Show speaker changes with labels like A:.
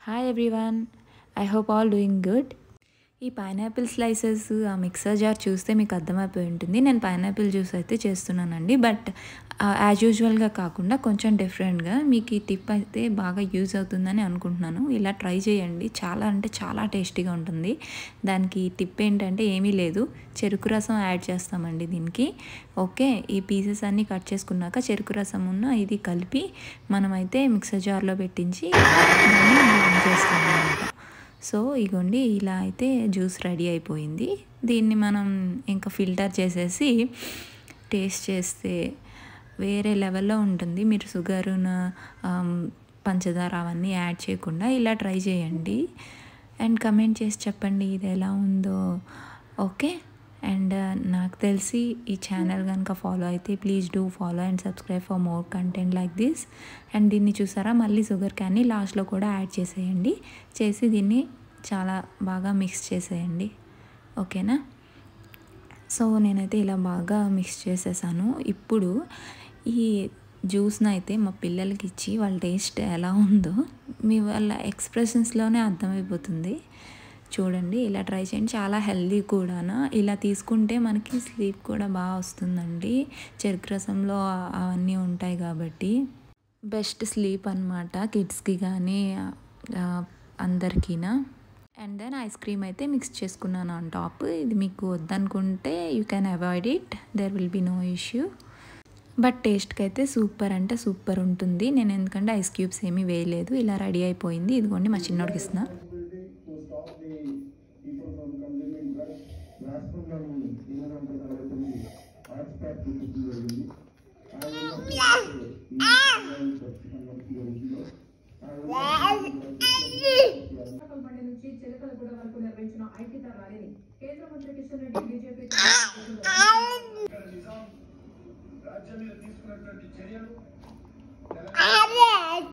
A: Hi everyone, I hope all doing good. ఈ pineapple slices ఆ mixer jar చూస్తే మీకు అర్థమైపోయి ఉంటుంది. నేను పైనాపిల్ జ్యూస్ అయితే చేస్తున్నానండి, బట్ యాజ్ యూజువల్గా కాకుండా కొంచెం డిఫరెంట్గా. మీకు ఈ టిప్ అయితే బాగా యూజ్ అవుతుందని అనుకుంటున్నాను. ఇలా ట్రై చేయండి, చాలా అంటే చాలా టేస్టీగా ఉంటుంది. దానికి టిప్ ఏంటంటే ఏమీ లేదు, చెరుకు రసం యాడ్ చేస్తామండి దీనికి. ఓకే, ఈ పీసెస్ అన్నీ కట్ చేసుకున్నాక చెరుకు రసం ఇది కలిపి మనమైతే మిక్సర్ జార్లో పెట్టించి దాన్ని బ్లెండ్ చేస్తాం అన్నమాట. సో ఇగోండి, ఇలా అయితే జ్యూస్ రెడీ అయిపోయింది. దీన్ని మనం ఇంకా ఫిల్టర్ చేసేసి టేస్ట్ చేస్తే వేరే లెవెల్లో ఉంటుంది. మీరు షుగరును పంచదార అవన్నీ యాడ్ చేయకుండా ఇలా ట్రై చేయండి అండ్ కమెంట్ చేసి చెప్పండి ఇది ఎలా ఉందో. ఓకే, అండ్ నాకు తెలిసి ఈ ఛానల్ కనుక ఫాలో అయితే please do follow and subscribe for more content like this. And దీన్ని చూసారా, మళ్ళీ షుగర్ క్యాన్ని లాస్ట్లో కూడా యాడ్ చేసేయండి. చేసి దీన్ని చాలా బాగా మిక్స్ చేసేయండి. ఓకేనా? సో నేనైతే ఇలా బాగా మిక్స్ చేసేసాను. ఇప్పుడు ఈ జ్యూస్ని అయితే మా పిల్లలకి ఇచ్చి వాళ్ళ టేస్ట్ ఎలా ఉందో మీ వాళ్ళ ఎక్స్ప్రెషన్స్లోనే అర్థమైపోతుంది. చూడండి, ఇలా ట్రై చేయండి. చాలా హెల్దీ కూడా. ఇలా తీసుకుంటే మనకి స్లీప్ కూడా బాగా వస్తుందండి. చెరుకు రసంలో అవన్నీ ఉంటాయి కాబట్టి బెస్ట్ స్లీప్ అనమాట, కిడ్స్కి కానీ అందరికీనా. అండ్ దెన్ ఐస్ క్రీమ్ అయితే మిక్స్ చేసుకున్నాను ఆన్ టాప్. ఇది మీకు వద్దనుకుంటే you can avoid it, there will be no issue. But టేస్ట్కి అయితే సూపర్ అంటే సూపర్ ఉంటుంది. నేను ఎందుకంటే ఐస్ క్యూబ్స్ ఏమీ వేయలేదు. ఇలా రెడీ అయిపోయింది. ఇదిగోండి మా చిన్నోడికి ఇస్తున్నా.
B: రాజ్యం మీద తీసుకున్నటువంటి చర్యలు